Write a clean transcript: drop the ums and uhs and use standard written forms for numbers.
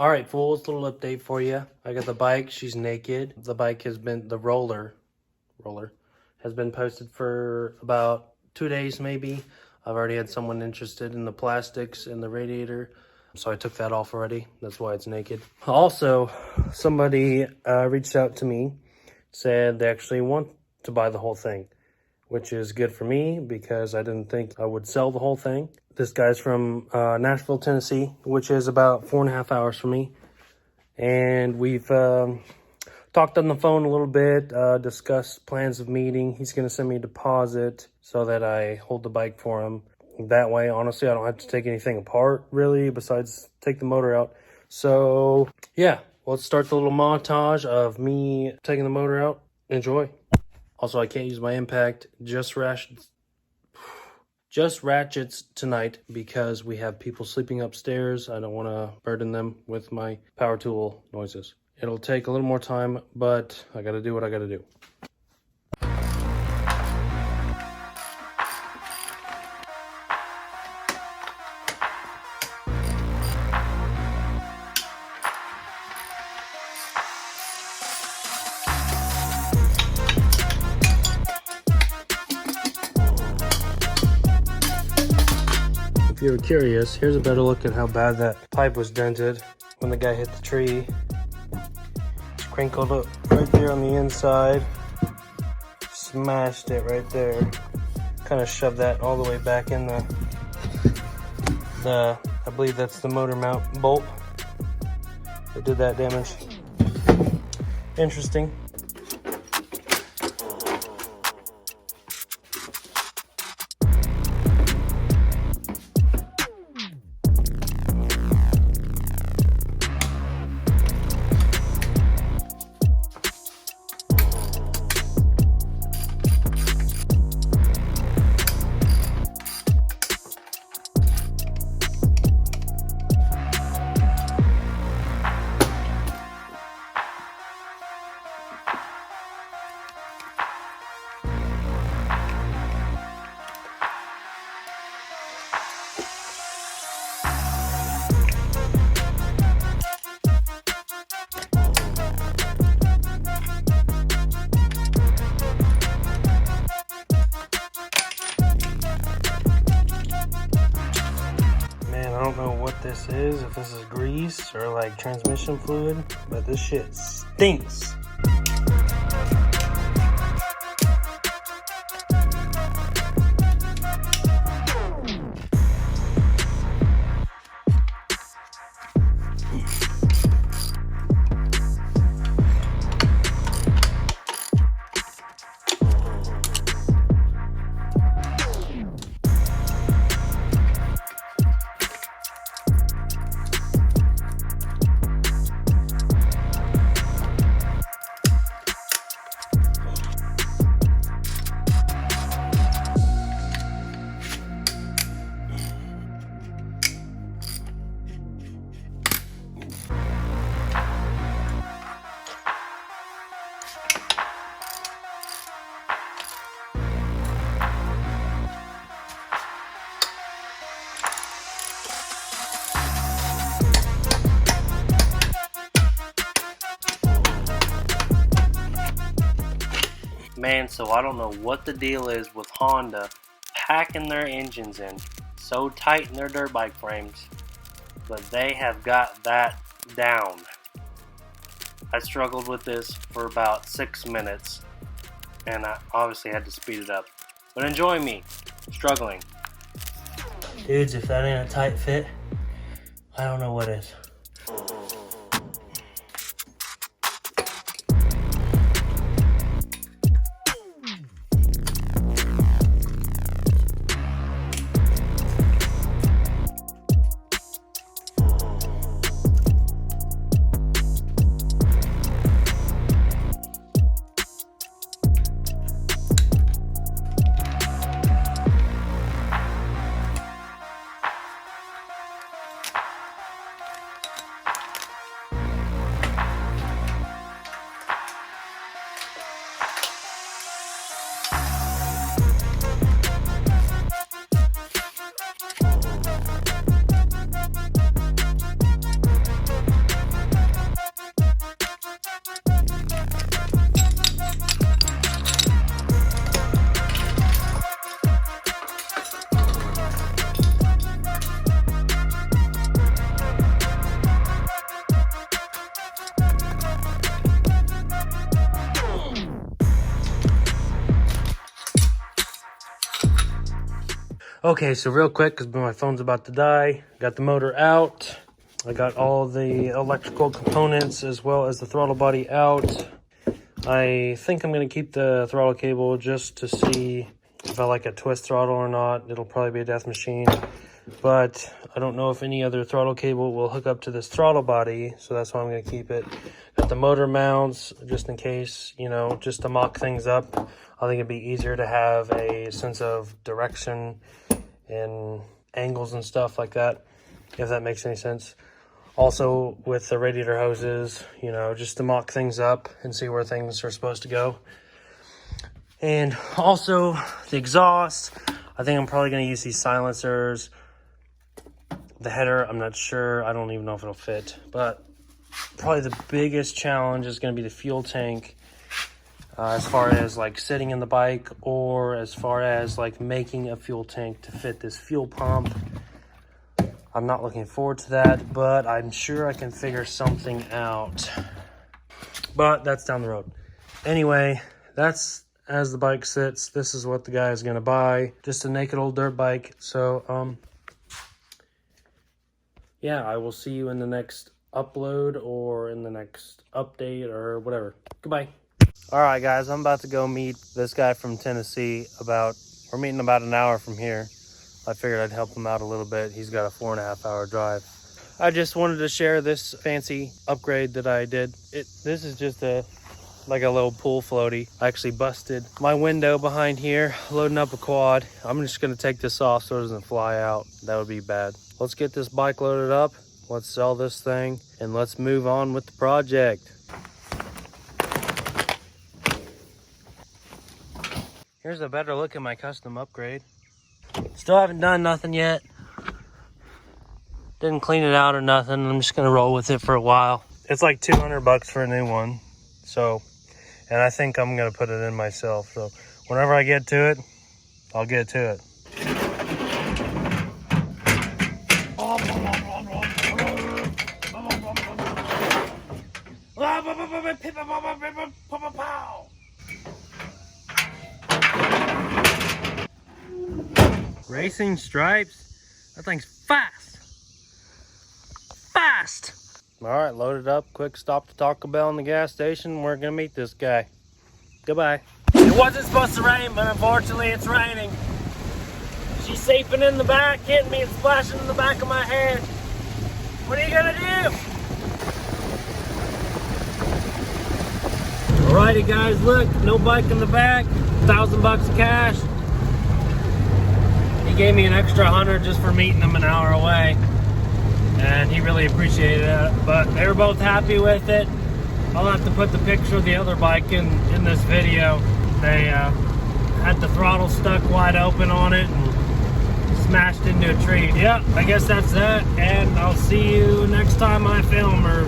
All right, fools, little update for you. I got the bike. She's naked. The bike has been, the roller has been posted for about 2 days maybe. I've already had someone interested in the plastics and the radiator, so I took that off already. That's why it's naked. Also, somebody reached out to me, said they actually want to buy the whole thing, which is good for me because I didn't think I would sell the whole thing. This guy's from Nashville, Tennessee, which is about 4.5 hours from me. And we've talked on the phone a little bit, discussed plans of meeting. He's going to send me a deposit so that I hold the bike for him. That way, honestly, I don't have to take anything apart, really, besides take the motor out. So, yeah, let's start the little montage of me taking the motor out. Enjoy. Also, I can't use my impact, just ratchets tonight because we have people sleeping upstairs. I don't want to burden them with my power tool noises. It'll take a little more time, but I got to do what I got to do. If you were curious, here's a better look at how bad that pipe was dented when the guy hit the tree. It's crinkled up right there on the inside. Smashed it right there. Kind of shoved that all the way back in the I believe that's the motor mount bolt that did that damage. Interesting. I don't know what this is, if this is grease or like transmission fluid, but this shit stinks. Man, so I don't know what the deal is with Honda packing their engines in so tight in their dirt bike frames, but they have got that down. I struggled with this for about 6 minutes, and I obviously had to speed it up. But enjoy me struggling. Dudes, if that ain't a tight fit, I don't know what is. Okay, so real quick, because my phone's about to die. Got the motor out. I got all the electrical components as well as the throttle body out. I think I'm going to keep the throttle cable just to see if I like a twist throttle or not. It'll probably be a death machine. But I don't know if any other throttle cable will hook up to this throttle body, so that's why I'm going to keep it. Got the motor mounts just in case, you know, just to mock things up. I think it'd be easier to have a sense of direction and angles and stuff like that, if that makes any sense. Also with the radiator hoses, you know, just to mock things up and see where things are supposed to go. And also the exhaust, I think I'm probably going to use these silencers. The header, I'm not sure. I don't even know if it'll fit. But probably the biggest challenge is going to be the fuel tank. As far as like sitting in the bike, or as far as like making a fuel tank to fit this fuel pump. I'm not looking forward to that, but I'm sure I can figure something out. But that's down the road. Anyway, that's as the bike sits. This is what the guy is going to buy. Just a naked old dirt bike. So, yeah, I will see you in the next upload or in the next update or whatever. Goodbye. All right, guys, I'm about to go meet this guy from Tennessee. We're meeting about an hour from here. I figured I'd help him out a little bit. He's got a 4.5-hour drive. I just wanted to share this fancy upgrade that I did. This is just like a little pool floaty. I actually busted my window behind here, loading up a quad. I'm just gonna take this off so it doesn't fly out. That would be bad. Let's get this bike loaded up. Let's sell this thing and let's move on with the project. Here's a better look at my custom upgrade. Still haven't done nothing yet. Didn't clean it out or nothing. I'm just gonna roll with it for a while. It's like $200 for a new one. So, and I think I'm gonna put it in myself. So whenever I get to it, I'll get to it. Racing Stripes, that thing's fast. All right, loaded up, quick stop to Taco Bell in the gas station. We're gonna meet this guy. Goodbye. It wasn't supposed to rain, but unfortunately it's raining. She's seeping in the back, hitting me and splashing in the back of my head. What are you gonna do? Alrighty guys, look, no bike in the back, $1,000 cash. He gave me an extra 100 just for meeting him an hour away, and he really appreciated it. But they were both happy with it. I'll have to put the picture of the other bike in this video. They had the throttle stuck wide open on it and smashed into a tree. Yep, I guess that's that, and I'll see you next time I film, or